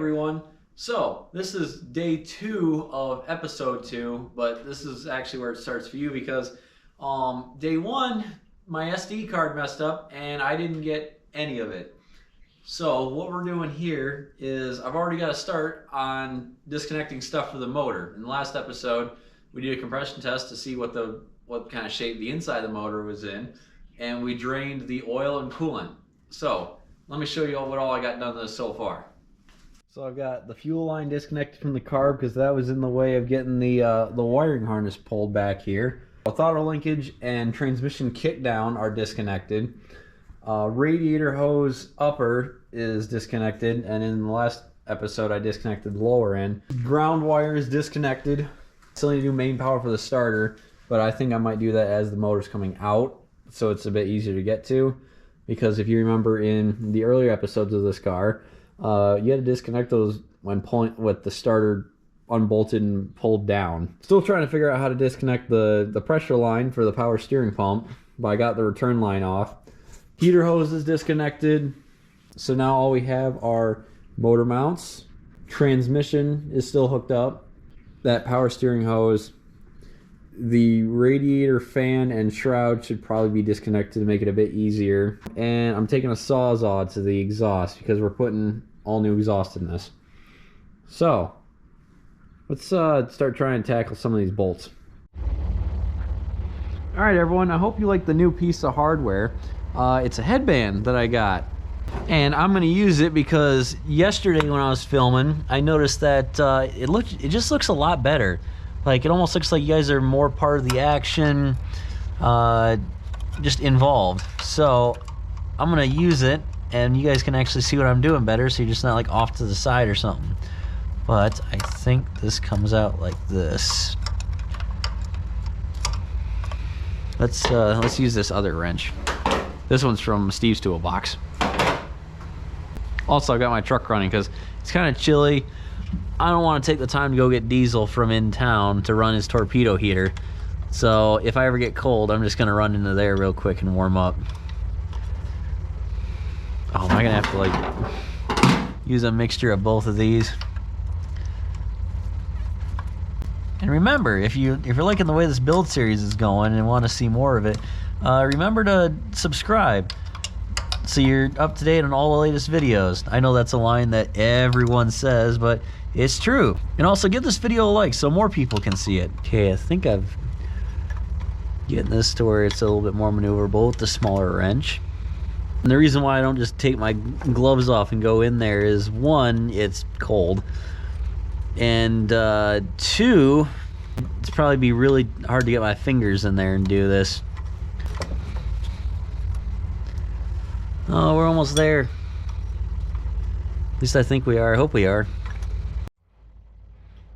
everyone. So this is day 2 of episode 2, but this is actually where it starts for you because day 1 my SD card messed up and I didn't get any of it. So what we're doing here is I've already got a start on disconnecting stuff for the motor. In the last episode we did a compression test to see what kind of shape the inside of the motor was in, and we drained the oil and coolant. So let me show you what all I got done this so far. So I've got the fuel line disconnected from the carb because that was in the way of getting the wiring harness pulled back here. Throttle linkage and transmission kick down are disconnected. Radiator hose upper is disconnected, and in the last episode I disconnected the lower end. Ground wire is disconnected. Still need to do main power for the starter, but I think I might do that as the motor's coming out, so it's a bit easier to get to. Because if you remember in the earlier episodes of this car, you had to disconnect those when pulling with the starter unbolted and pulled down. Still trying to figure out how to disconnect the pressure line for the power steering pump, but I got the return line off. Heater hose is disconnected, so now all we have are motor mounts. Transmission is still hooked up. That power steering hose. The radiator fan and shroud should probably be disconnected to make it a bit easier. And I'm taking a Sawzall to the exhaust because we're putting all new exhaust in this. So let's start trying to tackle some of these bolts. Alright everyone, I hope you like the new piece of hardware. It's a headband that I got. And I'm going to use it because yesterday when I was filming, I noticed that it just looks a lot better. Like, it almost looks like you guys are more part of the action, just involved. So I'm gonna use it, and you guys can actually see what I'm doing better, so you're just not like off to the side or something. But I think this comes out like this. Let's use this other wrench. This one's from Steve's Toolbox. Also, I got my truck running because it's kind of chilly. I don't want to take the time to go get diesel from in town to run his torpedo heater. So if I ever get cold, I'm just going to run into there real quick and warm up. Oh, am I going to have to like use a mixture of both of these? And remember, if you're liking the way this build series is going and want to see more of it, remember to subscribe so you're up to date on all the latest videos. I know that's a line that everyone says, but it's true. And also give this video a like so more people can see it. Okay, I think I've getting this to where it's a little bit more maneuverable with the smaller wrench. And the reason why I don't just take my gloves off and go in there is, one, it's cold, and two, it's probably be really hard to get my fingers in there and do this. Oh, we're almost there. At least I think we are. I hope we are.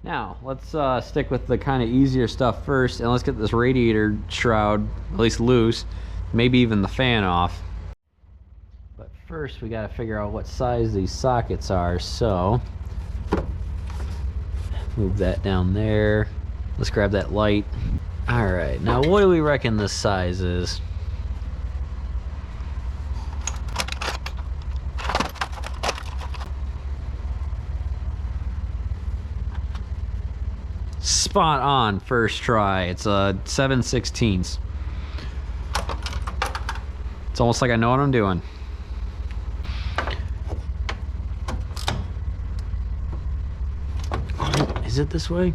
Now, let's stick with the kind of easier stuff first, and let's get this radiator shroud at least loose, maybe even the fan off. But first, we got to figure out what size these sockets are, so move that down there. Let's grab that light. All right, now what do we reckon this size is? Spot on first try. It's a 7/16. It's almost like I know what I'm doing. Is it this way?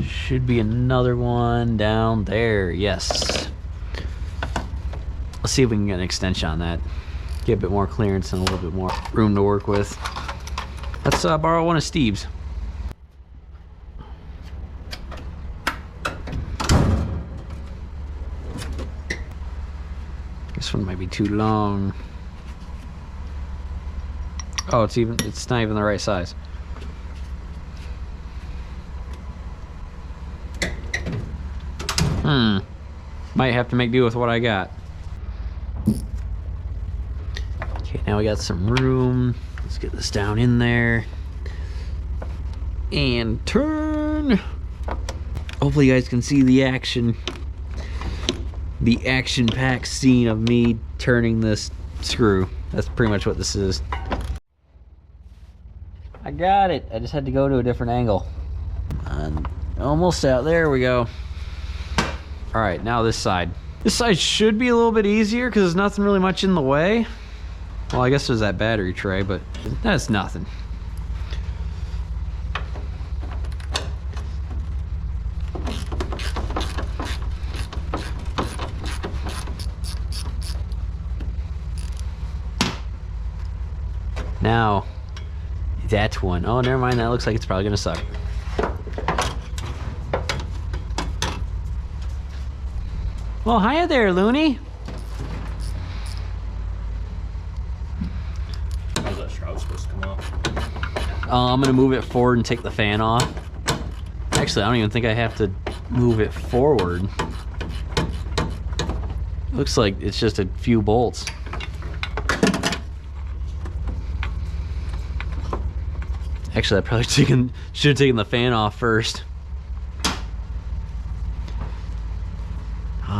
Should be another one down there. Yes. Let's see if we can get an extension on that. Get a bit more clearance and a little bit more room to work with. Let's borrow one of Steve's. This one might be too long. Oh, it's not even the right size. Might have to make do with what I got. Okay, now we got some room. Let's get this down in there. And turn. Hopefully you guys can see the action. The action-packed scene of me turning this screw. That's pretty much what this is. I got it. I just had to go to a different angle. Almost out. There we go. All right, now this side. This side should be a little bit easier because there's nothing really much in the way. Well, I guess there's that battery tray, but that's nothing. Now, that one. Oh, never mind. That looks like it's probably gonna suck. Well, hiya there, Looney. How's that shroud supposed to come off? I'm gonna move it forward and take the fan off. Actually, I don't even think I have to move it forward. Looks like it's just a few bolts. Actually, I probably should have taken the fan off first.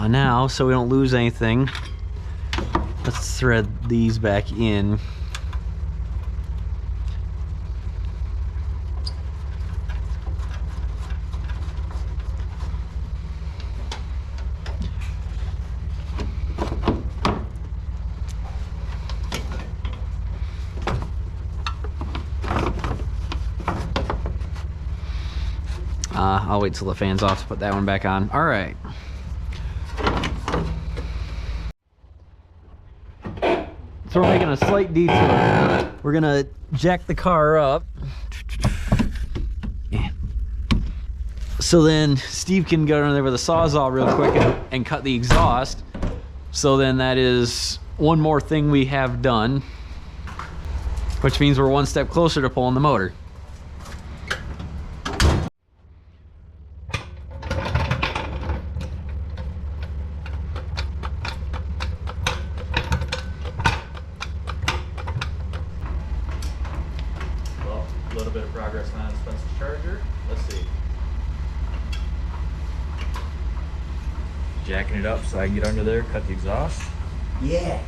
Now, so we don't lose anything, let's thread these back in. I'll wait till the fan's off to put that one back on. All right. So we're making a slight detour. We're gonna jack the car up. So then Steve can go down there with a Sawzall real quick and cut the exhaust. So then that is one more thing we have done, which means we're one step closer to pulling the motor. A little bit of progress on Spencer's charger. Let's see. Jacking it up so I can get under there, cut the exhaust. Yeah.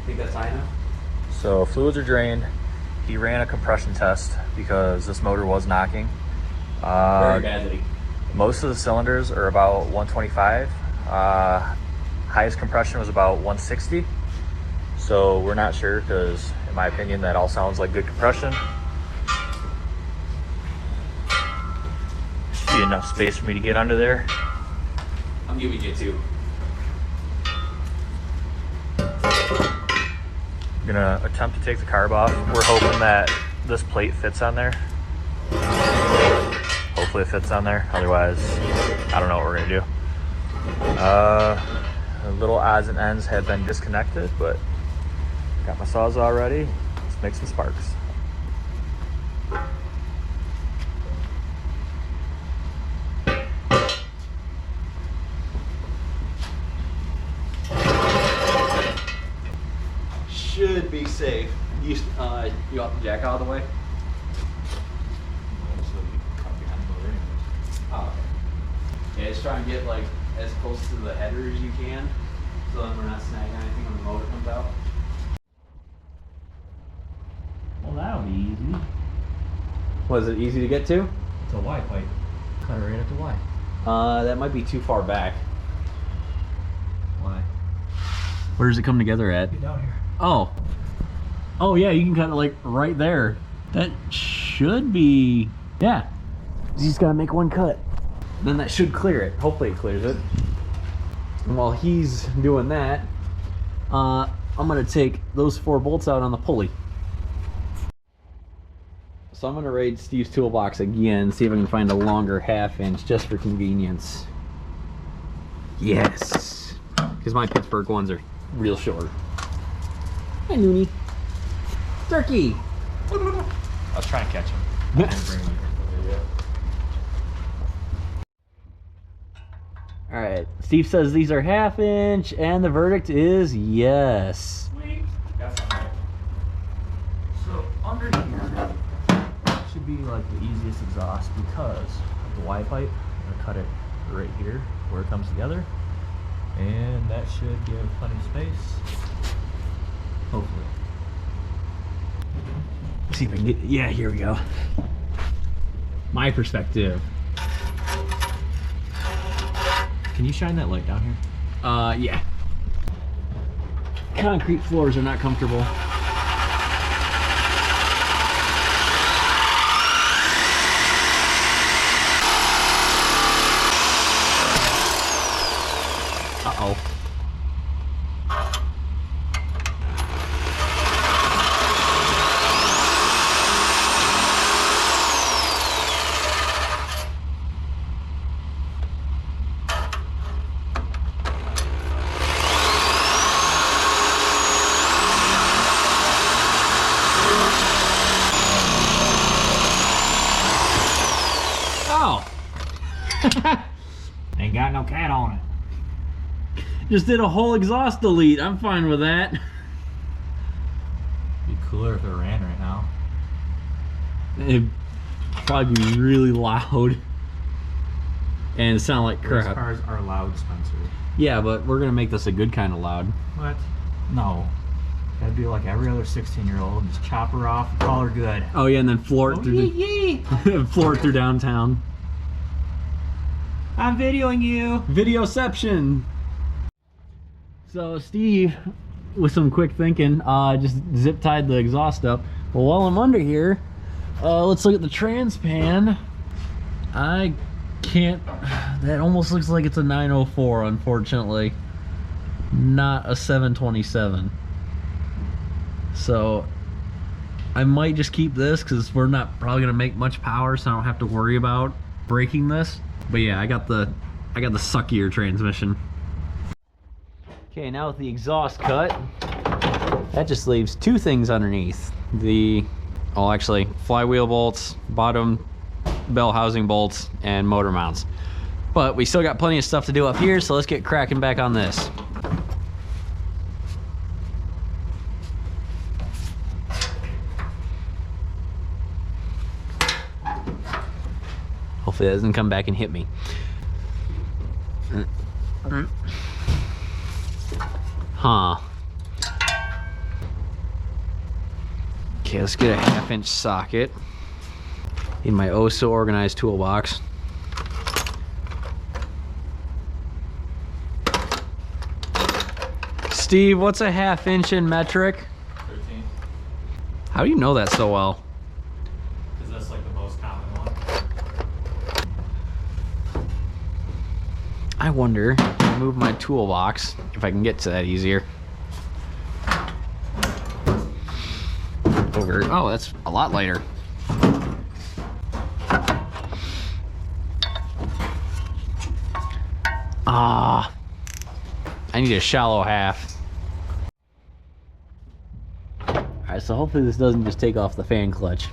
Think that's high enough? So fluids are drained. He ran a compression test because this motor was knocking. Very badly. Most of the cylinders are about 125. Highest compression was about 160. So we're not sure because, in my opinion, that all sounds like good compression. Should be enough space for me to get under there. I'm giving you two. I'm gonna attempt to take the carb off. We're hoping that this plate fits on there. Hopefully it fits on there. Otherwise, I don't know what we're gonna do. The little odds and ends have been disconnected, but got my Sawzall ready. Let's make some sparks. Should be safe. You want the jack out of the way? Oh, okay. Yeah, just try and get like as close to the header as you can, so then we're not snagging anything when the motor comes out. Well, that'll be easy. Was it easy to get to? It's a Y pipe. Cut it right at the Y. That might be too far back. Why? Where does it come together at? Get down here. Oh. Oh yeah, you can cut it like right there. That should be, yeah. You just gotta make one cut. Then that should clear it. Hopefully it clears it. And while he's doing that, I'm gonna take those 4 bolts out on the pulley. So I'm gonna raid Steve's toolbox again, see if I can find a longer 1/2 inch just for convenience. Yes. Because my Pittsburgh ones are real short. Hi, Noonie. Turkey. I was trying to catch him. All right. Steve says these are 1/2 inch, and the verdict is yes. Sweet. Got some. under here should be like the easiest exhaust because of the Y pipe. I'm gonna cut it right here where it comes together, and that should give plenty of space. Hopefully. See if I can get, yeah, here we go. My perspective. Can you shine that light down here? Yeah. Concrete floors are not comfortable. Uh-oh. Ain't got no cat on it. Just did a whole exhaust delete. I'm fine with that. Be cooler if it ran right now. It'd probably be really loud and sound like Those crap. cars are loud, Spencer. Yeah, but we're gonna make this a good kind of loud. What? No. That'd be like every other 16-year-old. Just chop her off and call her good. Oh yeah, and then floor it through floor it through downtown. I'm videoing you. Videoception. So Steve, with some quick thinking, just zip tied the exhaust up. Well, while I'm under here, let's look at the Transpan. I can't. That almost looks like it's a 904, unfortunately, not a 727. So I might just keep this because we're not probably gonna make much power, so I don't have to worry about breaking this. But yeah, I got the suckier transmission. Okay, now with the exhaust cut, that just leaves two things underneath. Actually, flywheel bolts, bottom bell housing bolts, and motor mounts. But we still got plenty of stuff to do up here, so let's get cracking back on this. Hopefully that doesn't come back and hit me. Huh. Okay, let's get a 1/2 inch socket. In my oh so organized toolbox. Steve, what's a 1/2 inch in metric? 13. How do you know that so well? Because that's like the most common one. I wonder, move my toolbox, if I can get to that easier. Over, oh, that's a lot lighter. Ah, I need a shallow half. Alright, so hopefully this doesn't just take off the fan clutch.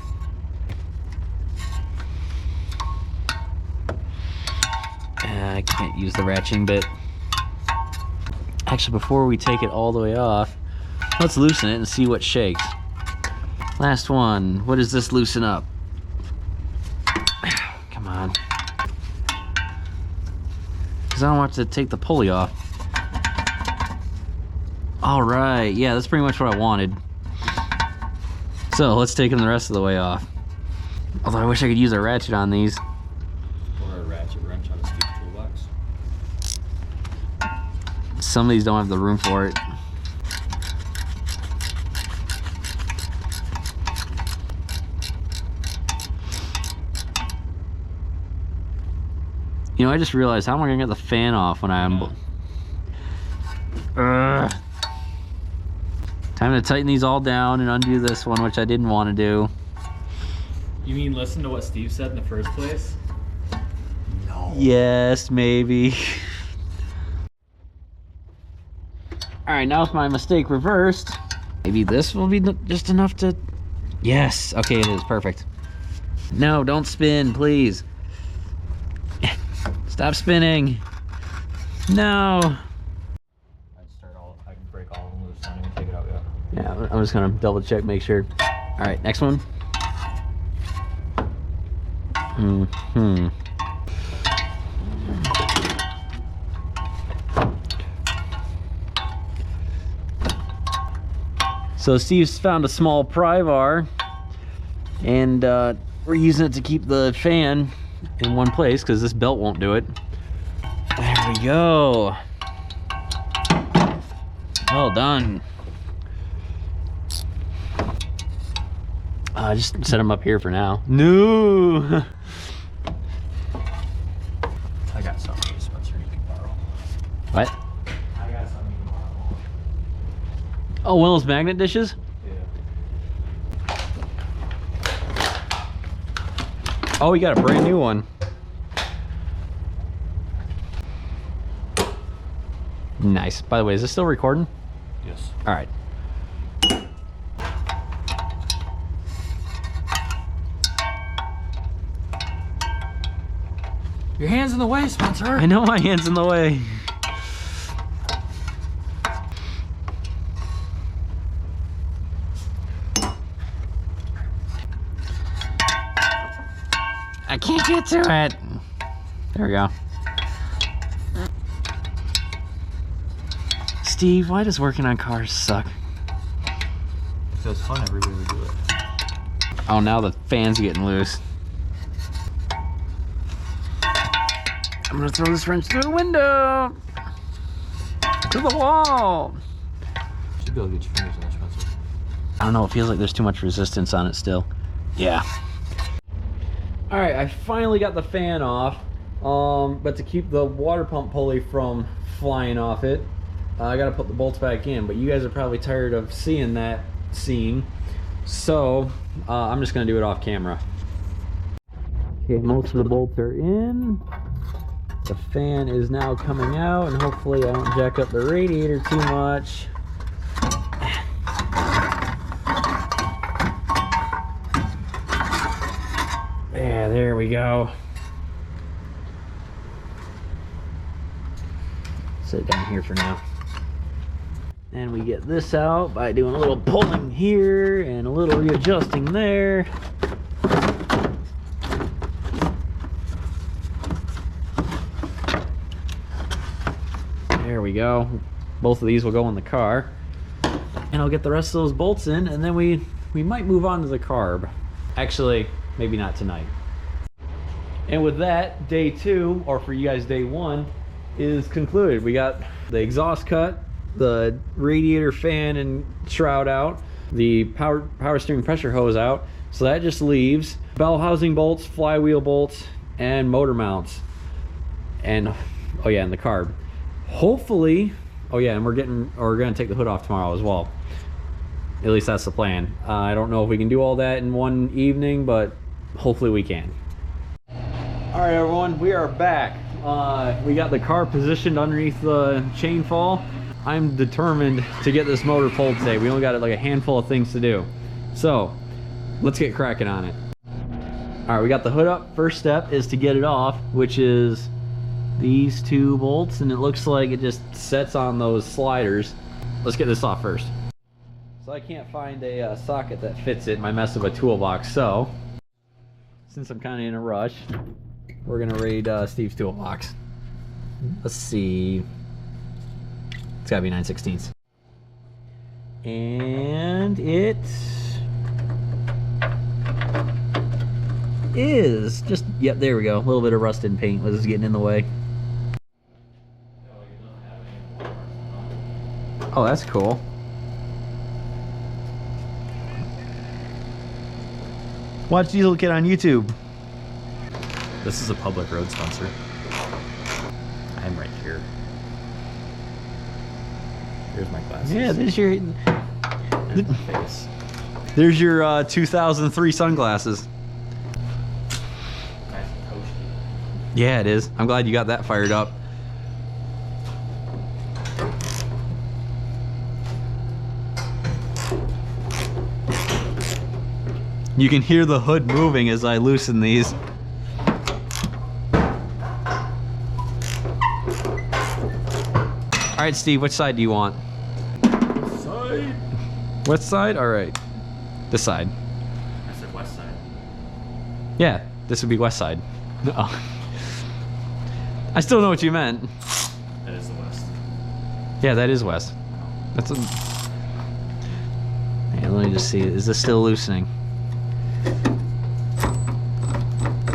I can't use the ratcheting bit. Actually, before we take it all the way off, let's loosen it and see what shakes. Last one. What does this loosen up? Come on. Because I don't want to take the pulley off. Alright, yeah, that's pretty much what I wanted. So, let's take them the rest of the way off. Although I wish I could use a ratchet on these. Or a ratchet wrench on a Steve toolbox. Some of these don't have the room for it. You know, I just realized, how am I gonna get the fan off when I'm... Time to tighten these all down and undo this one, which I didn't want to do. You mean listen to what Steve said in the first place? No. Yes, maybe. Alright, now with my mistake reversed, maybe this will be just enough to... Yes, okay, it is, perfect. No, don't spin, please. Stop spinning. No. I can break all of them loose. I don't even take it out yet. Yeah, I'm just gonna double check, make sure. All right, next one. So Steve's found a small pry bar, and we're using it to keep the fan in one place because this belt won't do it. There we go. Well done. Just set them up here for now. No. I got something, Spencer, you can borrow. What? I got something you can borrow. Oh, one of those magnet dishes? Yeah. Oh, we got a brand new one. Nice. By the way, is this still recording? Yes. All right. Your hand's in the way, Spencer. I know my hand's in the way. I can't get to it. There we go. Steve, why does working on cars suck? It feels fun every way we do it. Oh, now the fan's getting loose. I'm gonna throw this wrench through the window. To the wall. Should be able to get your fingers in there, Spencer. I don't know, it feels like there's too much resistance on it still. Yeah. All right, I finally got the fan off, but to keep the water pump pulley from flying off it, I gotta put the bolts back in, but you guys are probably tired of seeing that scene, so I'm just gonna do it off camera. Okay, most of the bolts are in. The fan is now coming out, and hopefully I don't jack up the radiator too much. Yeah, there we go. Set it down here for now. And we get this out by doing a little pulling here and a little readjusting there. There we go. Both of these will go in the car. And I'll get the rest of those bolts in, and then we might move on to the carb. Actually, maybe not tonight. And with that, day 2, or for you guys day 1, is concluded. We got the exhaust cut, the radiator fan and shroud out, the power steering pressure hose out. So that just leaves bell housing bolts, flywheel bolts, and motor mounts. And oh yeah, and the carb. Hopefully, oh yeah, and we're gonna take the hood off tomorrow as well. At least that's the plan. I don't know if we can do all that in one evening, but hopefully we can. All right, everyone, we are back. We got the car positioned underneath the chain fall. I'm determined to get this motor pulled today. We only got like a handful of things to do. So let's get cracking on it. All right, we got the hood up. First step is to get it off, which is these 2 bolts, and it looks like it just sets on those sliders. Let's get this off first. So I can't find a socket that fits it in my mess of a toolbox, so since I'm kind of in a rush, we're gonna raid Steve's toolbox. Let's see. It's gotta be 9/16. And it is just, yep, there we go. A little bit of rusted paint was getting in the way. Oh, that's cool. Watch Diesel Kid on YouTube. This is a public road, Spencer. I'm right here. Here's my glasses. Yeah, there's your And my face. there's your 2003 sunglasses. Nice and toasty. Yeah, it is. I'm glad you got that fired up. You can hear the hood moving as I loosen these. All right, Steve, which side do you want? Side. What side? All right, this side. Yeah, this would be west side. Oh. I still know what you meant. That is the west. Yeah, that is west. That's a... Hey, let me just see. Is this still loosening?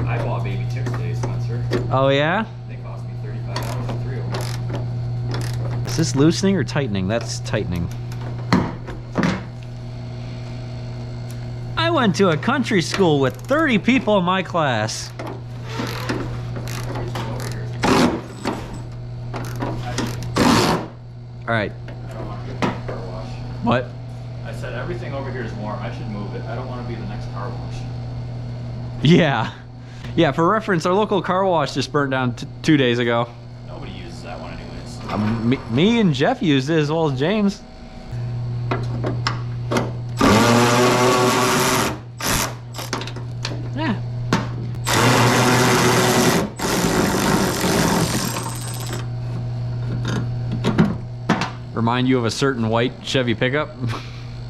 I bought baby chicks today, Spencer. Oh, yeah? They cost me $35 for 3 of them. Is this loosening or tightening? That's tightening. I went to a country school with 30 people in my class. All right. I don't want to get a car wash. What? I said everything over here is warm. I should move it. I don't want to be the next car wash. Yeah. Yeah, for reference, our local car wash just burnt down 2 days ago. Nobody uses that one anyways. Me and Jeff used it as well as James. Yeah. Remind you of a certain white Chevy pickup?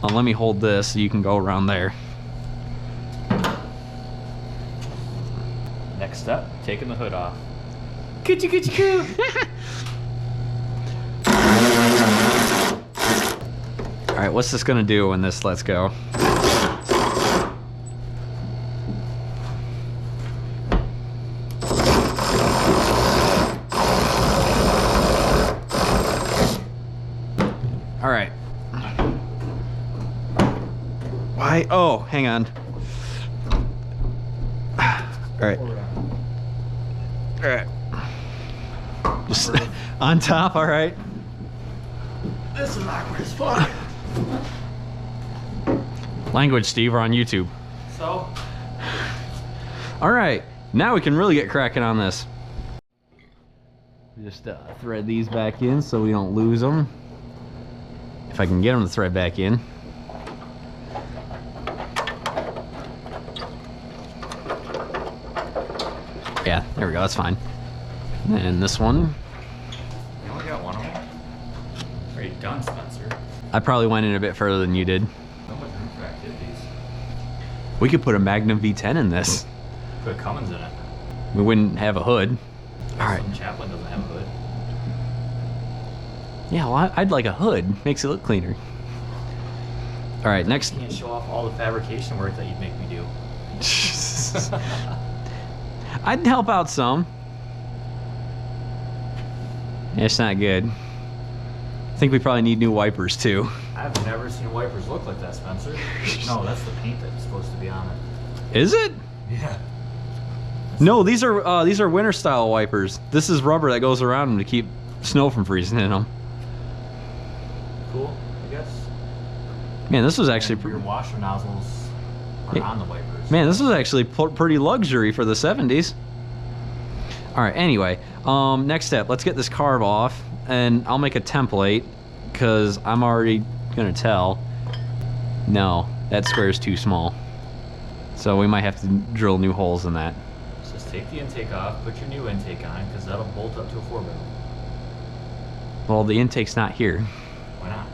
Let me hold this so you can go around there. Next step, taking the hood off. Coochie coochie coo! Alright, what's this gonna do when this lets go? Alright. Why? Oh, hang on. Alright. Alright. Just on top, alright. This is awkward as fuck. Language, Steve, we're on YouTube. So? Alright, now we can really get cracking on this. Just thread these back in so we don't lose them. If I can get them to thread back in. Yeah, there we go, that's fine. And this one. You only got one of them? Are you done, Spencer? I probably went in a bit further than you did. So much room for activities. We could put a Magnum V10 in this. Put Cummins in it. We wouldn't have a hood. Alright. Some Chaplin doesn't have a hood. Yeah, well, I'd like a hood. Makes it look cleaner. Alright, next. You can't show off all the fabrication work that you'd make me do. I'd help out some. Yeah, it's not good. I think we probably need new wipers too. I've never seen wipers look like that, Spencer. No, that's the paint that's supposed to be on it. Is it? Yeah. No, these are winter style wipers. This is rubber that goes around them to keep snow from freezing in them. Cool, I guess. Man, this was actually Your washer nozzles are on the wipers. Man, this was actually pretty luxury for the 70s. All right, anyway, next step, let's get this carb off and I'll make a template because I'm already gonna tell. No, that square is too small. So we might have to drill new holes in that. Just take the intake off, put your new intake on, because that'll bolt up to a 4-barrel. Well, the intake's not here Why not?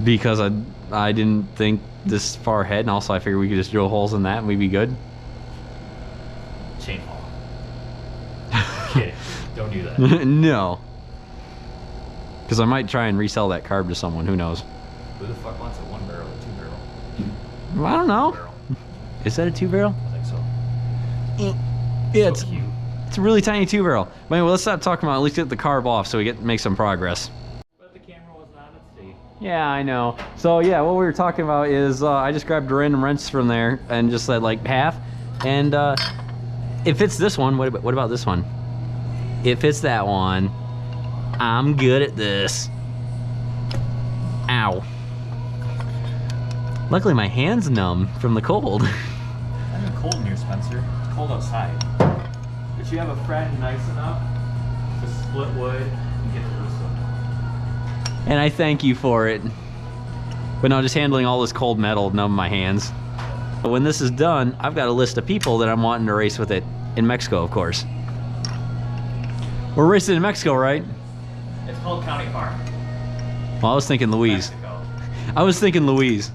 because I didn't think this far ahead, and also I figured we could just drill holes in that and we'd be good. Chain haul. Kidding. Don't do that. No. Because I might try and resell that carb to someone, who knows. Who the fuck wants a 1-barrel or 2-barrel? Well, I don't know. Barrel. Is that a 2-barrel? I think so. Yeah, So cute. it's a really tiny 2-barrel. But anyway, let's stop talking about it. At least get the carb off so we make some progress. But the camera wasn't on it today. Yeah, I know. So yeah, what we were talking about is I just grabbed a random wrench from there and just said like half. And if it's this one, what about this one? If it's that one, I'm good at this. Ow. Luckily my hand's numb from the cold. It's not even cold in here, Spencer. It's cold outside. But you have a friend nice enough to split wood and get the loose one. And I thank you for it. But no, just handling all this cold metal numb my hands. But when this is done, I've got a list of people that I'm wanting to race with it in Mexico, of course. We're racing in Mexico, right? It's called County Farm. Well, I was thinking Louise. Mexico. I was thinking Louise.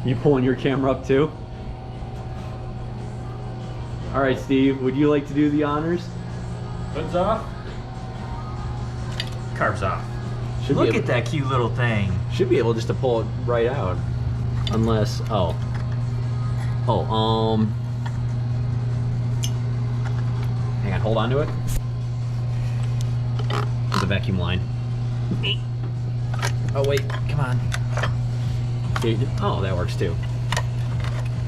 You pulling your camera up too? All right, Steve, would you like to do the honors? Hoods off. Carbs off. Should Look at that cute little thing. Should be able just to pull it right out. Unless, hang on, hold on to it. The vacuum line. Oh wait, come on. Oh, that works too.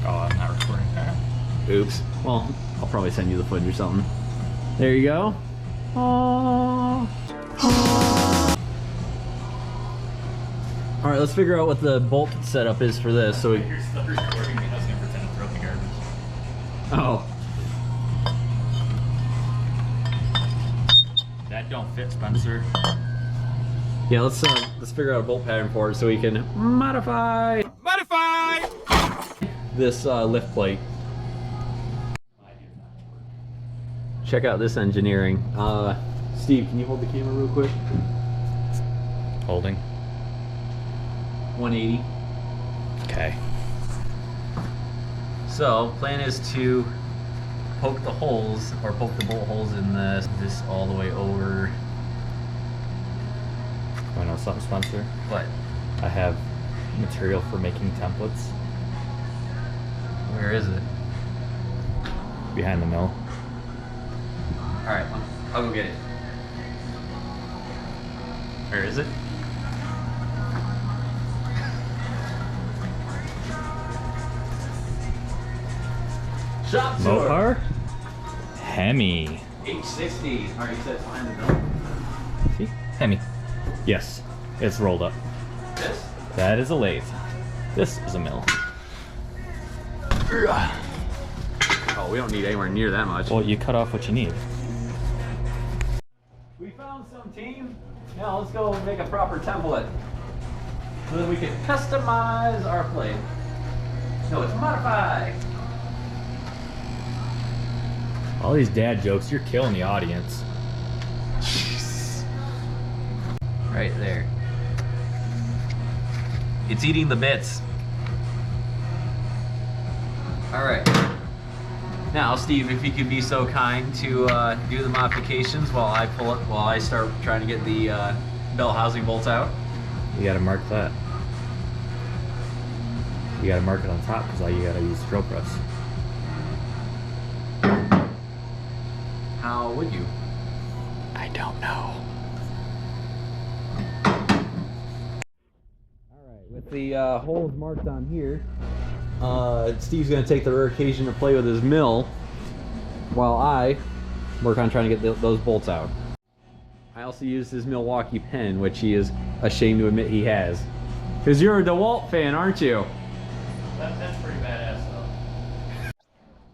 Oh, I'm not recording that. Oops. Well, I'll probably send you the footage or something. There you go. Oh. All right, let's figure out what the bolt setup is for this. So You're still recording me. I was gonna pretend to throw the garbage. Oh. That don't fit, Spencer. Yeah, let's figure out a bolt pattern for it so we can modify this lift plate. Check out this engineering. Steve, can you hold the camera real quick? Holding. 180. Okay. So, plan is to poke the holes, or poke the bolt holes in this all the way over. Want to know something, Spencer? What? I have material for making templates Where is it? behind the mill. Alright, I'll go get it. Where is it? Shop tour. Mopar? Hemi. H60. Alright, you said it's behind the mill. See? Hemi. Yes. It's rolled up. This? That is a lathe. This is a mill. Oh, we don't need anywhere near that much. Well, you cut off what you need. We found some, team. Now let's go make a proper template so that we can customize our plate. No, it's modify. All these dad jokes, you're killing the audience. Right there. It's eating the bits. All right. Now, Steve, if you could be so kind to do the modifications while I start trying to get the bell housing bolts out. You gotta mark that. You gotta mark it on top because all you gotta use is drill press. How would you? I don't know. Alright, with the holes marked on here, Steve's going to take the rare occasion to play with his mill while I work on trying to get those bolts out. I also used his Milwaukee pen, which he is ashamed to admit he has. Because you're a DeWalt fan, aren't you? That's pretty badass though.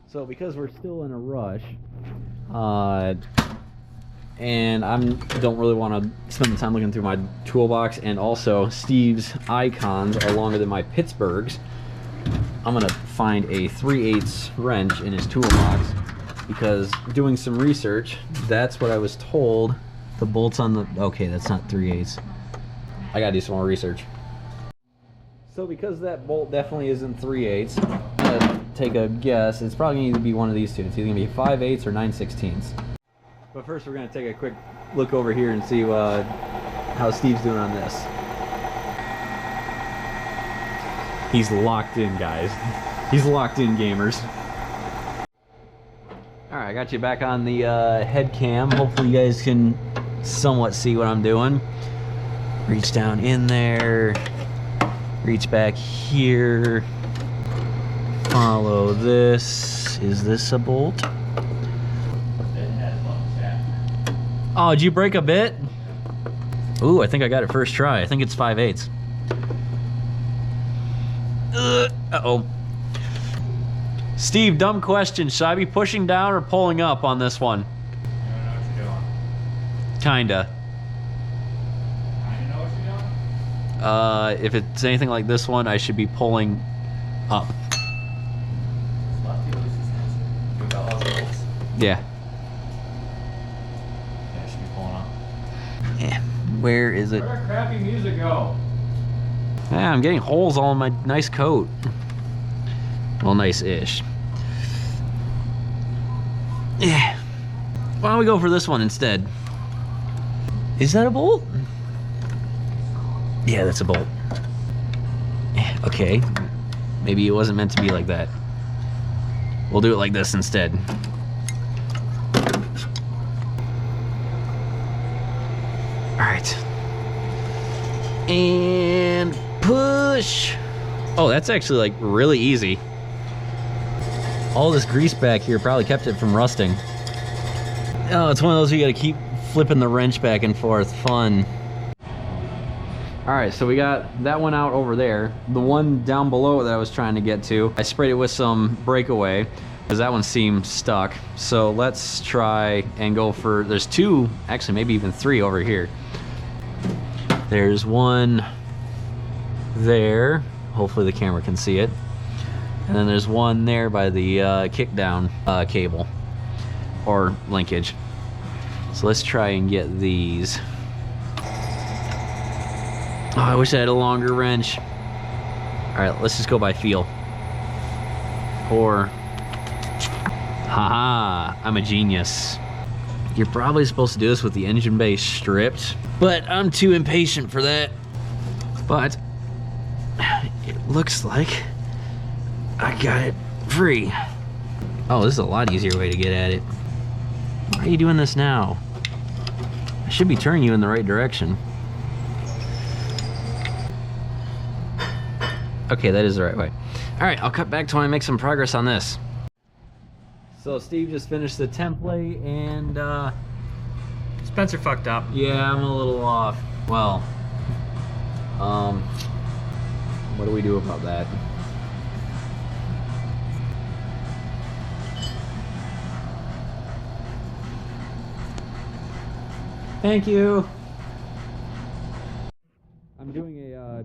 So because we're still in a rush, and I don't really want to spend the time looking through my toolbox, and also Steve's icons are longer than my Pittsburghs, I'm gonna find a 3/8 wrench in his toolbox because doing some research, that's what I was told. The bolts on the, okay, that's not 3/8. I gotta do some more research. So because that bolt definitely isn't 3/8, I'm gonna take a guess. It's probably gonna either be one of these two. It's either gonna be 5/8 or 9/16. But first we're gonna take a quick look over here and see how Steve's doing on this. He's locked in, guys. He's locked in, gamers. Alright, I got you back on the head cam. Hopefully you guys can somewhat see what I'm doing. Reach down in there. Reach back here. Follow this. Is this a bolt? Oh, did you break a bit? Ooh, I think I got it first try. I think it's 5/8. Uh-oh. Steve, dumb question. Should I be pushing down or pulling up on this one? I don't know what you're doing. Kinda. I know what you're doing. If it's anything like this one, I should be pulling up. Yeah. Yeah, I should be pulling up. Eh, where is it? Where'd crappy music go? Ah, I'm getting holes all in my nice coat. Well, nice-ish. Why don't we go for this one instead? Is that a bolt? Yeah, that's a bolt. Okay. Maybe it wasn't meant to be like that. We'll do it like this instead. Alright. And push. Oh, that's actually like really easy. All this grease back here probably kept it from rusting. Oh, it's one of those you gotta keep flipping the wrench back and forth. Fun. Alright, so we got that one out over there. The one down below that I was trying to get to, I sprayed it with some breakaway because that one seemed stuck. So let's try and go for, there's two, actually maybe even three over here. There's one there. Hopefully the camera can see it. And then there's one there by the kickdown cable or linkage. So let's try and get these. Oh, I wish I had a longer wrench. All right, let's just go by feel. Or, haha, I'm a genius. You're probably supposed to do this with the engine bay stripped, but I'm too impatient for that. But it looks like I got it free. Oh, this is a lot easier way to get at it. Why are you doing this now? I should be turning you in the right direction. Okay, that is the right way. All right, I'll cut back to when I make some progress on this. So Steve just finished the template and Spencer fucked up. yeah, I'm a little off. Well, what do we do about that? Thank you. I'm doing a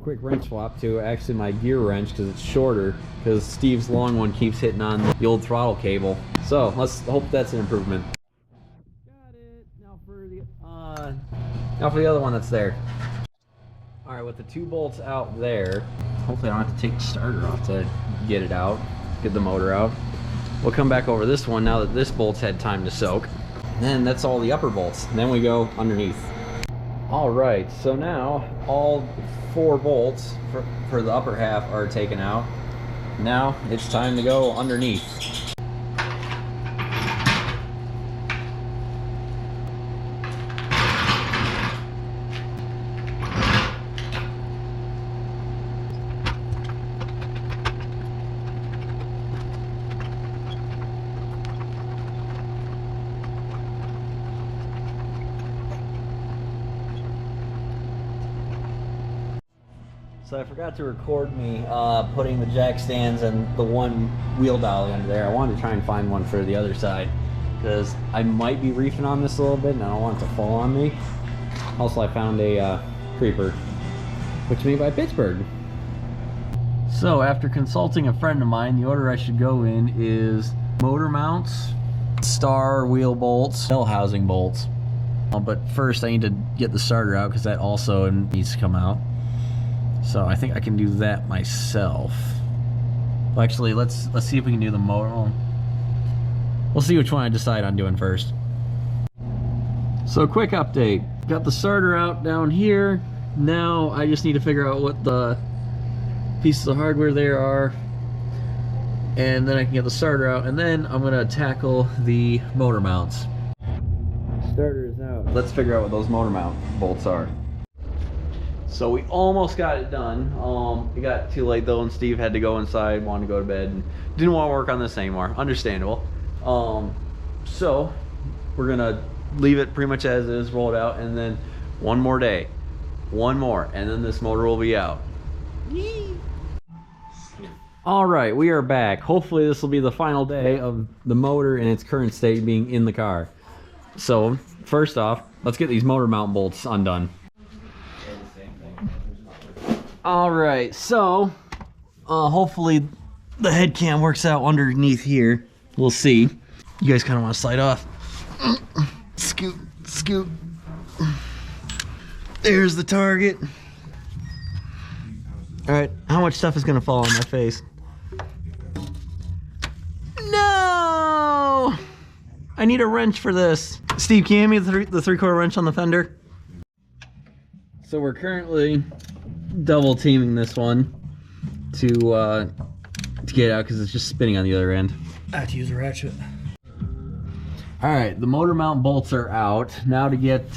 quick wrench swap to actually my gear wrench because it's shorter, because Steve's long one keeps hitting on the old throttle cable. So let's hope that's an improvement. Got it. Now for the other one that's there. All right, with the two bolts out there, hopefully I don't have to take the starter off to get it out, get the motor out. We'll come back over this one now that this bolt's had time to soak. And then that's all the upper bolts. And then we go underneath. All right, so now all 4 bolts for the upper half are taken out. Now it's time to go underneath. So I forgot to record me putting the jack stands and the one wheel dolly under there. I wanted to try and find one for the other side because I might be reefing on this a little bit and I don't want it to fall on me. Also, I found a creeper, which is made by Pittsburgh. So after consulting a friend of mine, the order I should go in is motor mounts, star wheel bolts, bell housing bolts. But first I need to get the starter out because that also needs to come out. So I think I can do that myself. Well, actually, let's see if we can do the motor. We'll see which one I decide on doing first. So quick update. Got the starter out down here. Now I just need to figure out what the pieces of hardware there are. And then I can get the starter out. And then I'm gonna tackle the motor mounts. Starter is out. Let's figure out what those motor mount bolts are. So we almost got it done. It got too late though, and Steve had to go inside, wanted to go to bed, and didn't want to work on this anymore. Understandable. So we're gonna leave it pretty much as is, roll it out, and then one more day, one more, and then this motor will be out. Yee. All right, we are back. Hopefully this will be the final day of the motor in its current state being in the car. So first off, let's get these motor mount bolts undone. All right, so hopefully the head cam works out underneath here. We'll see. You guys kind of want to slide off. Scoot, scoot. There's the target. All right, how much stuff is gonna fall on my face? No! I need a wrench for this. Steve, can you hand me the 3/4 wrench on the fender? So we're currently double teaming this one to get out because it's just spinning on the other end. I have to use a ratchet. All right, the motor mount bolts are out. Now to get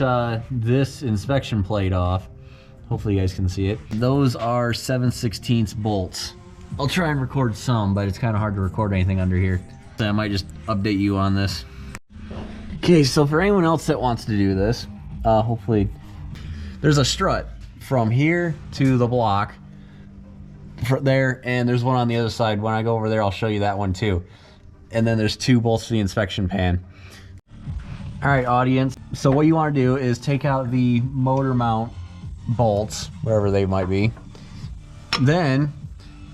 this inspection plate off. Hopefully you guys can see it. Those are 7/16 bolts. I'll try and record some, but it's kind of hard to record anything under here. So I might just update you on this. Okay, so for anyone else that wants to do this, hopefully, there's a strut from here to the block there, and there's one on the other side. When I go over there, I'll show you that one too. And then there's 2 bolts for the inspection pan. All right, audience. So what you want to do is take out the motor mount bolts, wherever they might be. Then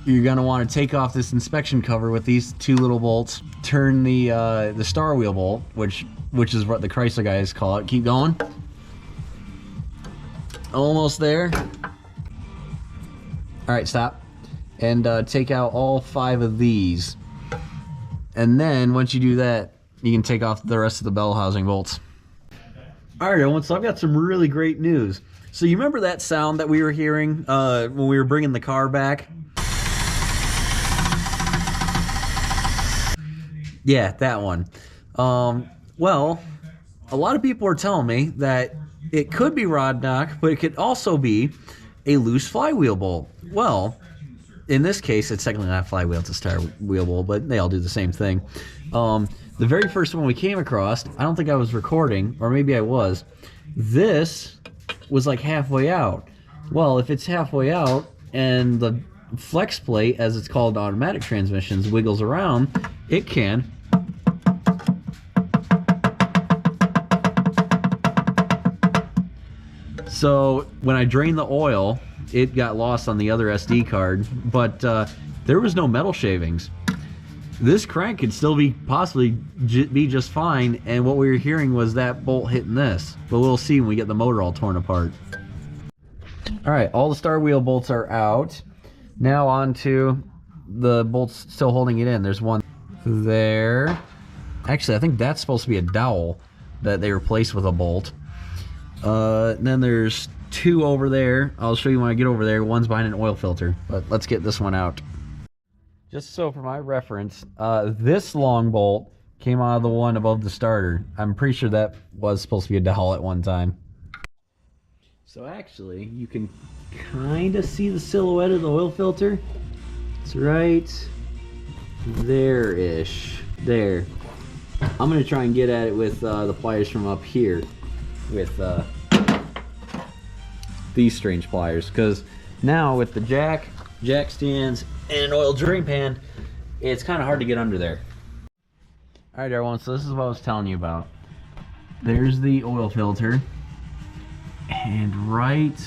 you're gonna want to take off this inspection cover with these 2 little bolts. Turn the star wheel bolt, which is what the Chrysler guys call it. Keep going. Almost there. All right, stop. And take out all 5 of these. And then once you do that, you can take off the rest of the bell housing bolts. All right, everyone, so I've got some really great news. So you remember that sound that we were hearing when we were bringing the car back? Yeah, that one. Well, a lot of people are telling me that it could be rod knock, but it could also be a loose flywheel bolt. Well, in this case, it's technically not a flywheel, it's a star wheel bolt, but they all do the same thing. The very first one we came across, I don't think I was recording, or maybe I was. This was like halfway out. Well, if it's halfway out and the flex plate, as it's called in automatic transmissions, wiggles around, it can So when I drained the oil, it got lost on the other SD card, but there was no metal shavings. This crank could still be possibly be just fine, and what we were hearing was that bolt hitting this, but we'll see when we get the motor all torn apart. All right, all the star wheel bolts are out. Now on to the bolts still holding it in. There's one there. Actually, I think that's supposed to be a dowel that they replaced with a bolt. Then there's 2 over there. I'll show you when I get over there. One's behind an oil filter, but let's get this one out. Just so for my reference, this long bolt came out of the one above the starter. I'm pretty sure that was supposed to be a dowel at one time. So actually, you can kind of see the silhouette of the oil filter. It's right there-ish. There. I'm going to try and get at it with the pliers from up here. With these strange pliers, because now with the jack stands and an oil drain pan, it's kind of hard to get under there. All right, everyone, so this is what I was telling you about. There's the oil filter, and right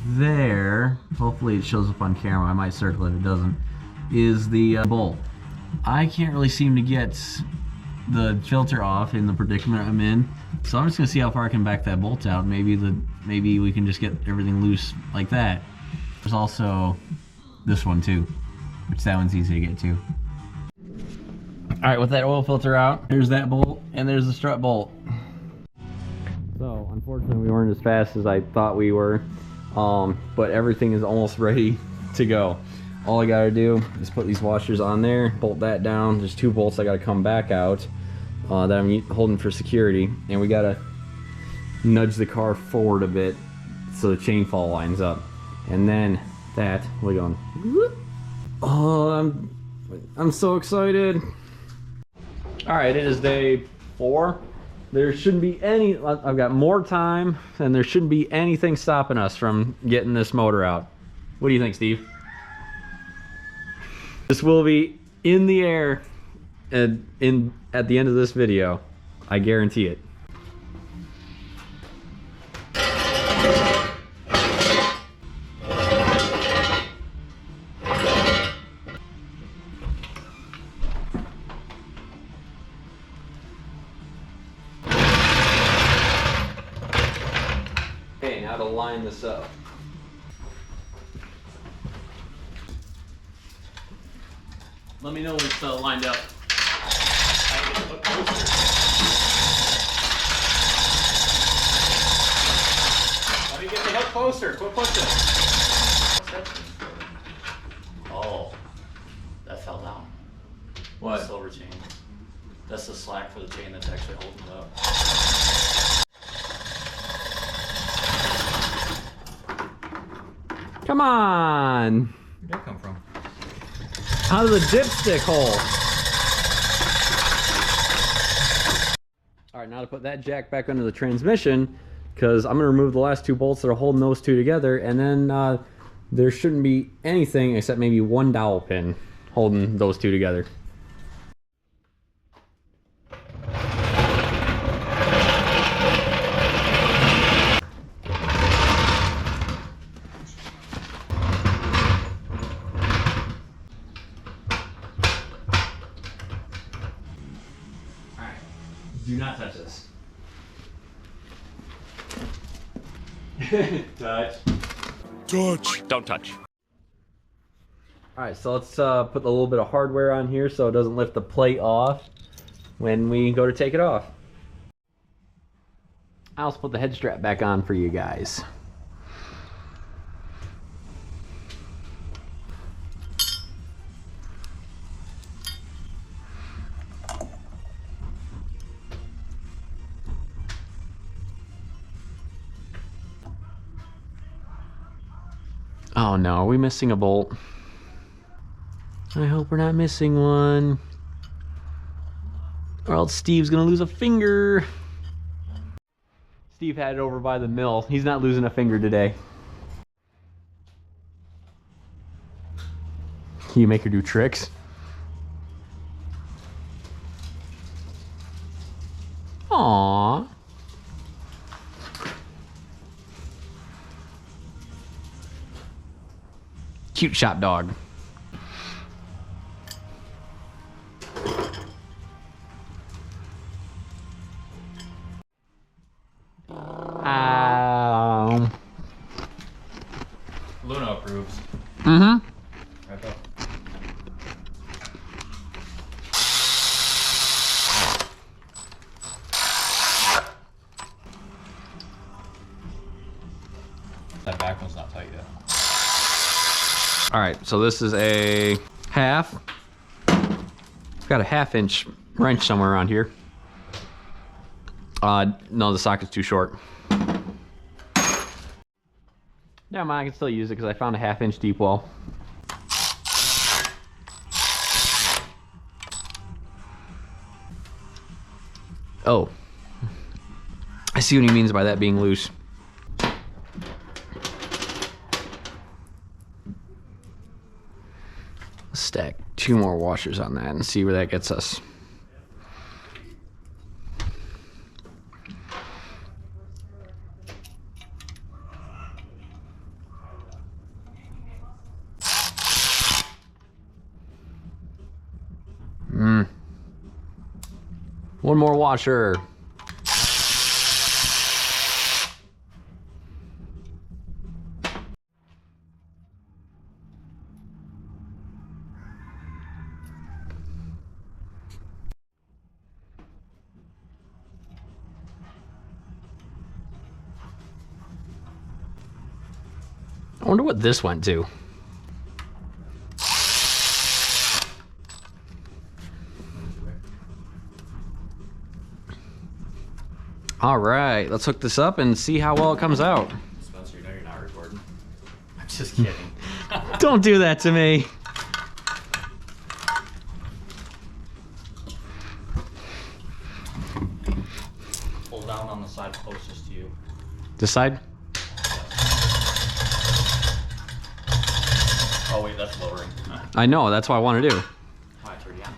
there, hopefully it shows up on camera, I might circle it if it doesn't, is the bolt. I can't really seem to get the filter off in the predicament I'm in, so I'm just gonna see how far I can back that bolt out. Maybe we can just get everything loose like that. There's also this one too, which that one's easy to get to. All right, with that oil filter out, there's that bolt and there's the strut bolt. So unfortunately we weren't as fast as I thought we were, but everything is almost ready to go. All I gotta do is put these washers on there, bolt that down. There's 2 bolts I gotta come back out that I'm holding for security, and we gotta nudge the car forward a bit so the chain fall lines up, and then that we're going. Oh, I'm so excited. All right, it is day 4. There shouldn't be any. I've got more time, and there shouldn't be anything stopping us from getting this motor out. What do you think, Steve? This will be in the air at the end of this video. I guarantee it. Okay, now to line this up. Let me know when it's lined up. Look closer. Let me get the hook closer. Quit pushing. Oh, that fell down. What? Silver chain. That's the slack for the chain that's actually holding it up. Come on! Where'd that come from? Out of the dipstick hole. All right, now to put that jack back under the transmission, because I'm gonna remove the last two bolts that are holding those two together, and then there shouldn't be anything except maybe one dowel pin holding those two together. Do not touch this. Touch. Touch. Don't touch. Alright, so let's put a little bit of hardware on here so it doesn't lift the plate off when we go to take it off. I'll also put the head strap back on for you guys. Oh no, are we missing a bolt? I hope we're not missing one. Or else Steve's gonna lose a finger. Steve had it over by the mill. He's not losing a finger today. Can you make her do tricks? Aww. Cute shop dog. Luna approves. Mm-hmm. Right up. That back one's not tight yet. All right, so this is a half. Got a 1/2 inch wrench somewhere around here. No, the socket's too short. Never mind, I can still use it because I found a 1/2 inch deep well. Oh, I see what he means by that being loose. Stack 2 more washers on that and see where that gets us. One more washer. I wonder what this went to. All right, let's hook this up and see how well it comes out. Spencer, you know you're not recording. I'm just kidding. Don't do that to me. Pull down on the side closest to you. This side? Oh wait, that's lowering. I know, that's what I want to do. Oh, it's already on.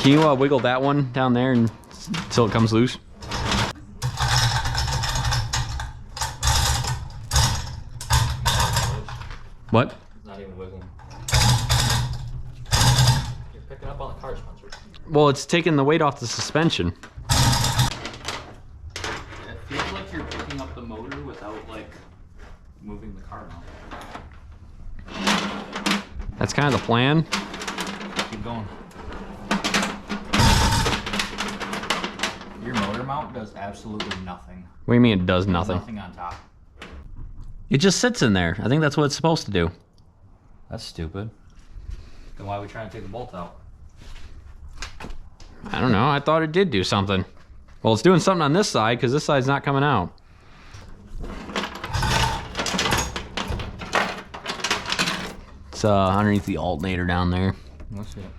Can you wiggle that one down there and until it comes loose? What? Not even wiggling. You're picking up on the car, Spencer. Well, it's taking the weight off the suspension. It feels like you're picking up the motor without like moving the car mount. That's kind of the plan. Keep going. Your motor mount does absolutely nothing. What do you mean it does nothing? Nothing on top. It just sits in there. I think that's what it's supposed to do. That's stupid. Then why are we trying to take the bolt out? I don't know. I thought it did do something. Well, it's doing something on this side because this side's not coming out. It's underneath the alternator down there. Let's see it.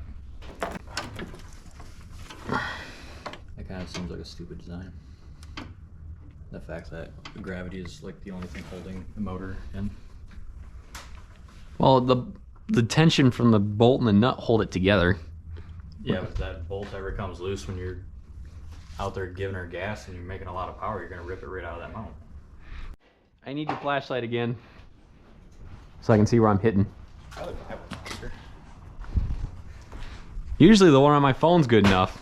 That kind of seems like a stupid design. The fact that gravity is like the only thing holding the motor in. Well, the tension from the bolt and the nut hold it together. Yeah, but if that bolt ever comes loose when you're out there giving her gas and you're making a lot of power, you're gonna rip it right out of that mount. I need your flashlight again so I can see where I'm hitting. I would have a monster. Usually the one on my phone's good enough.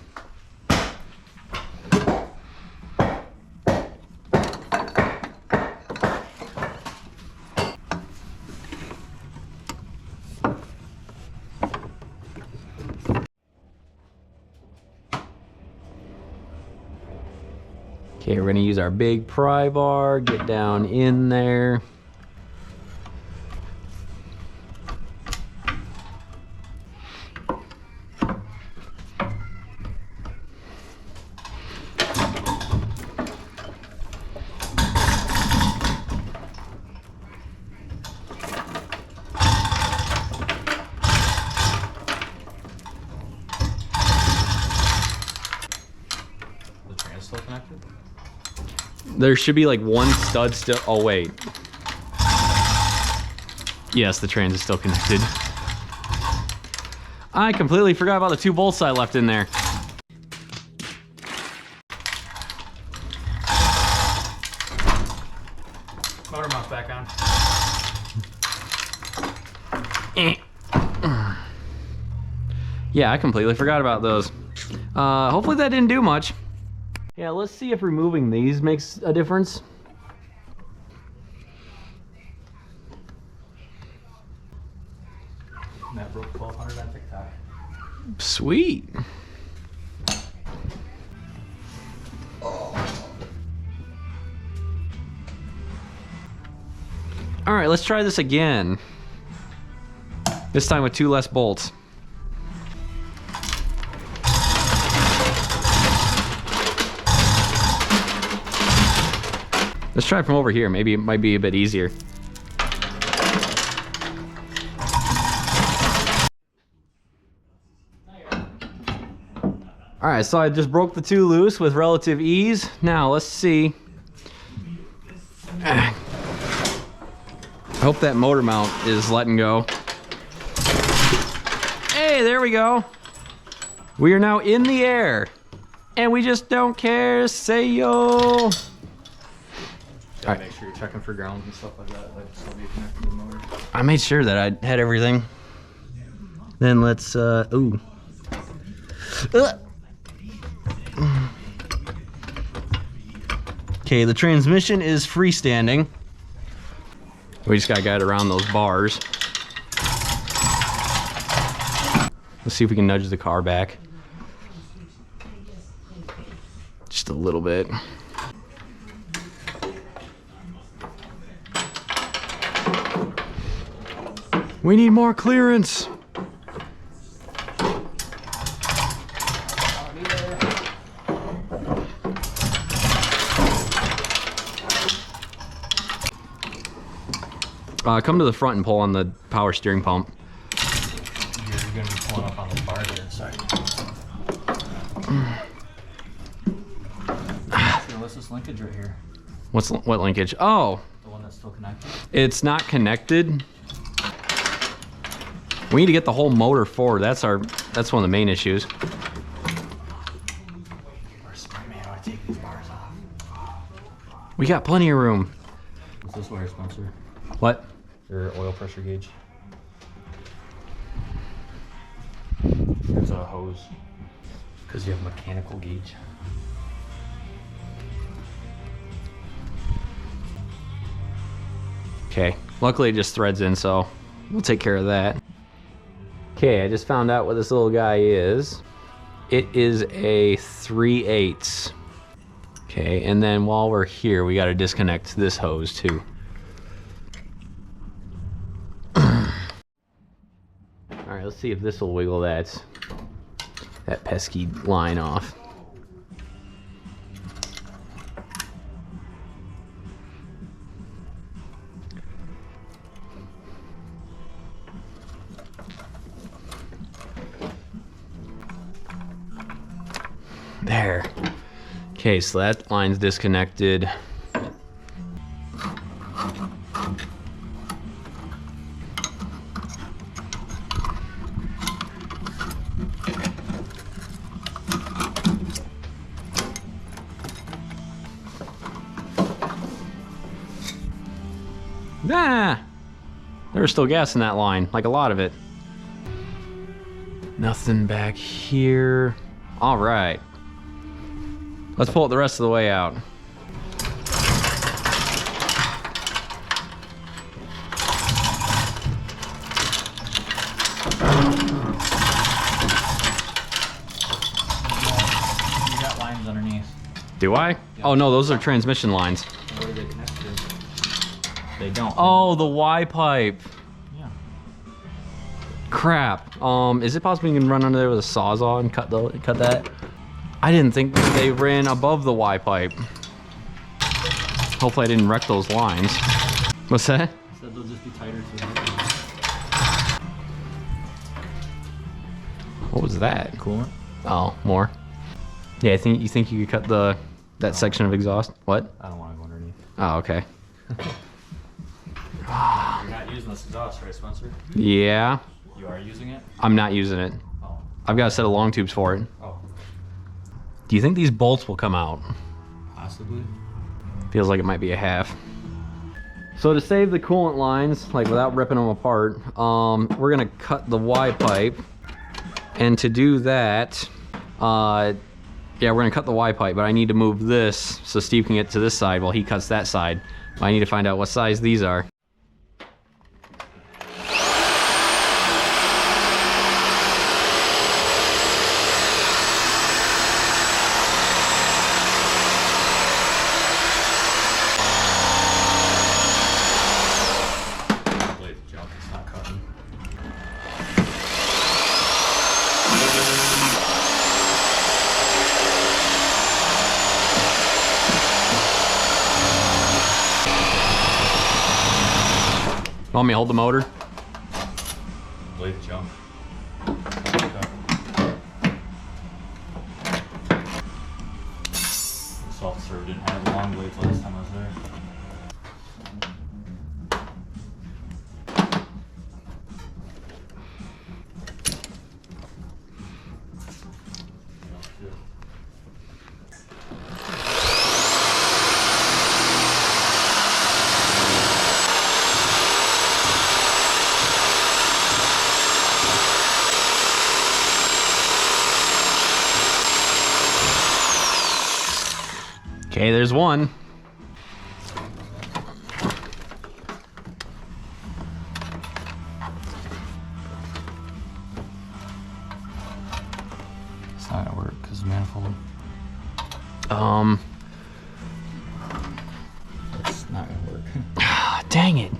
Okay, we're gonna use our big pry bar, get down in there. The trans still connected? There should be like one stud still. Oh, wait. Yes, the trans is still connected. I completely forgot about the 2 bolts I left in there. Motor mount back on. Yeah, I completely forgot about those. Hopefully that didn't do much. Yeah, let's see if removing these makes a difference. That broke 1200 on TikTok. Sweet. All right, let's try this again. This time with 2 less bolts. Let's try from over here. Maybe it might be a bit easier. All right, so I just broke the 2 loose with relative ease. Now let's see. I hope that motor mount is letting go. Hey, there we go. We are now in the air. And we just don't care. Say yo. Gotta make sure you're checking for grounds and stuff like that. Like still be connected to the motor. I made sure that I had everything. Then let's, ooh. Okay, the transmission is freestanding. We just gotta guide around those bars. Let's see if we can nudge the car back. Just a little bit. We need more clearance. Come to the front and pull on the power steering pump. You're gonna be pulling up on the bar there inside. What's this linkage right here? What linkage? Oh, The one that's still connected? it's not connected. We need to get the whole motor forward. That's one of the main issues. Or spray man, I wanna take these bars off. We got plenty of room. What's this wire, Spencer? What? Your oil pressure gauge. There's a hose. Because you have mechanical gauge. Okay, luckily it just threads in, so we'll take care of that. Okay, I just found out what this little guy is. It is a 3/8. Okay, and then while we're here, we gotta disconnect this hose too. All right, let's see if this will wiggle that pesky line off. There. Okay, so that line's disconnected. Nah! There's still gas in that line, like a lot of it. Nothing back here. All right. Let's pull it the rest of the way out. You got lines underneath. Do I? Oh no, those are transmission lines. Where do they connect to? They don't. Oh, the Y pipe. Yeah. Crap. Is it possible you can run under there with a sawzall and cut that? I didn't think they ran above the Y pipe. Hopefully I didn't wreck those lines. What's that? I said they'll just be tighter to What was that? coolant. Oh, more. Yeah, you think you could cut that section of exhaust? What? I don't want to go underneath. Oh, okay. You're not using this exhaust, right, Spencer? Yeah, You are using it? I'm not using it. Oh. I've got a set of long tubes for it. Oh. Do you think these bolts will come out? Possibly. Feels like it might be a half. So to save the coolant lines, like without ripping them apart, we're gonna cut the Y pipe. And to do that, yeah, we're gonna cut the Y pipe, but I need to move this so Steve can get to this side while he cuts that side. I need to find out what size these are. Blade's junk, it's not cutting. Want me to hold the motor? Blade's junk. Soft serve didn't have long blades last time I was there. Okay, there's one. It's not gonna work because manifold. It's not gonna work. Dang it.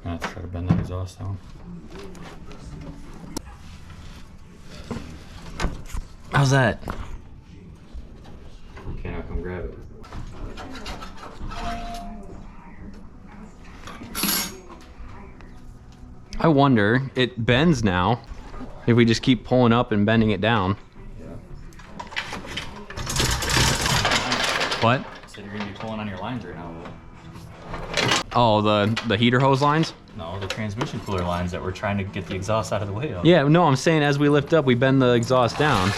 Let's try to bend that exhaust down. How's that? Okay, now come grab it. I wonder, it bends now. If we just keep pulling up and bending it down. Yeah. What? So you're gonna be pulling on your lines right now, Oh, the heater hose lines? No, the transmission cooler lines that we're trying to get the exhaust out of the way of. Yeah, no, I'm saying as we lift up, we bend the exhaust down.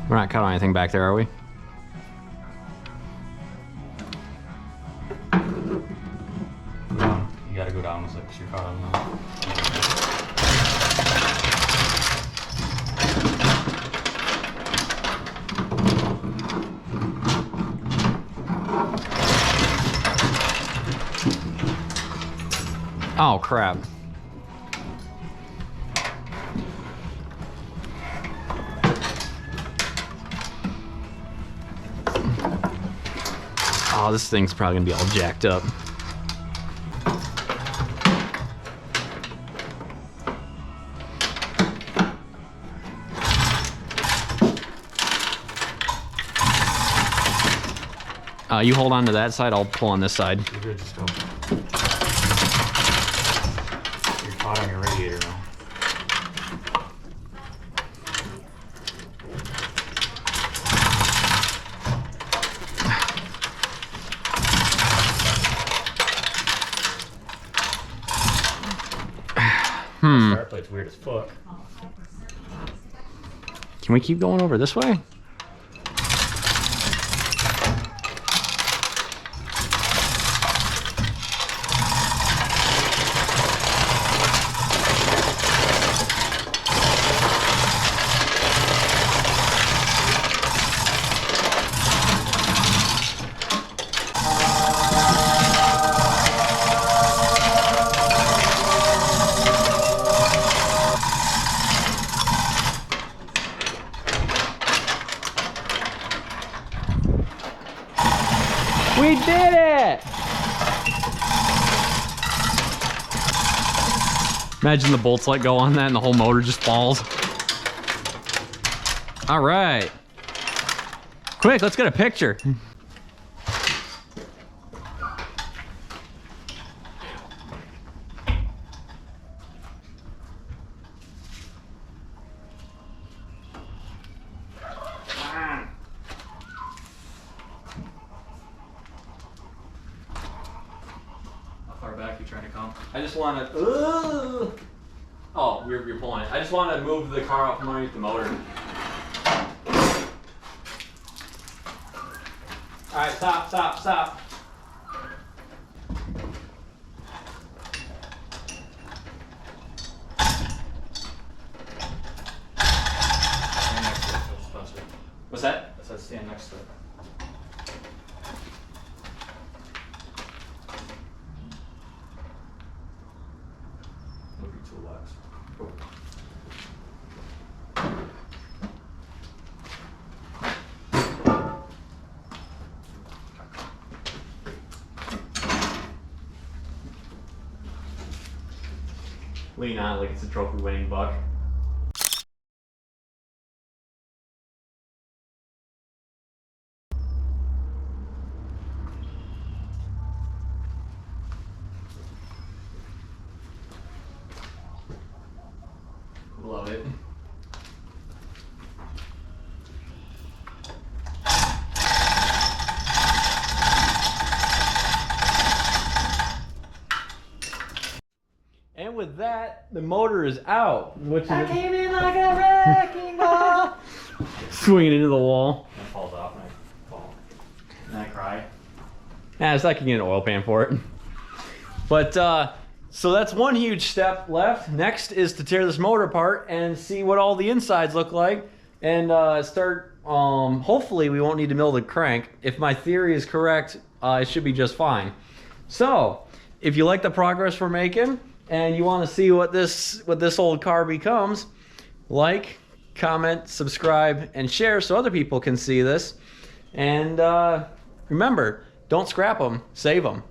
We're not cutting anything back there, are we? You gotta go down a second because you're caught on that. Oh, crap. Oh, this thing's probably gonna be all jacked up. You hold on to that side, I'll pull on this side. You're good, just go. You're caught on your radiator now. Start plate's weird as fuck. Can we keep going over this way? We did it! Imagine the bolts let go on that and the whole motor just falls. All right. Quick, let's get a picture. Back, you trying to come? I just want to. Oh, you're pulling it. I just want to move the car out from underneath the motor. All right, stop. Stand next to it, Spencer. What's that? I said stand next to it. Move your toolbox. Cool. Lean on it like it's a trophy winning buck. Love it. And with that, the motor is out. I came in like a wrecking ball. Swinging into the wall. And it falls off and I fall. And I cry. Yeah, it's like you get an oil pan for it. But, so that's one huge step left. Next is to tear this motor apart and see what all the insides look like. And start, hopefully we won't need to mill the crank. If my theory is correct, it should be just fine. So, if you like the progress we're making, and you want to see what this old car becomes, like, comment, subscribe, and share so other people can see this. And remember, don't scrap them, save them.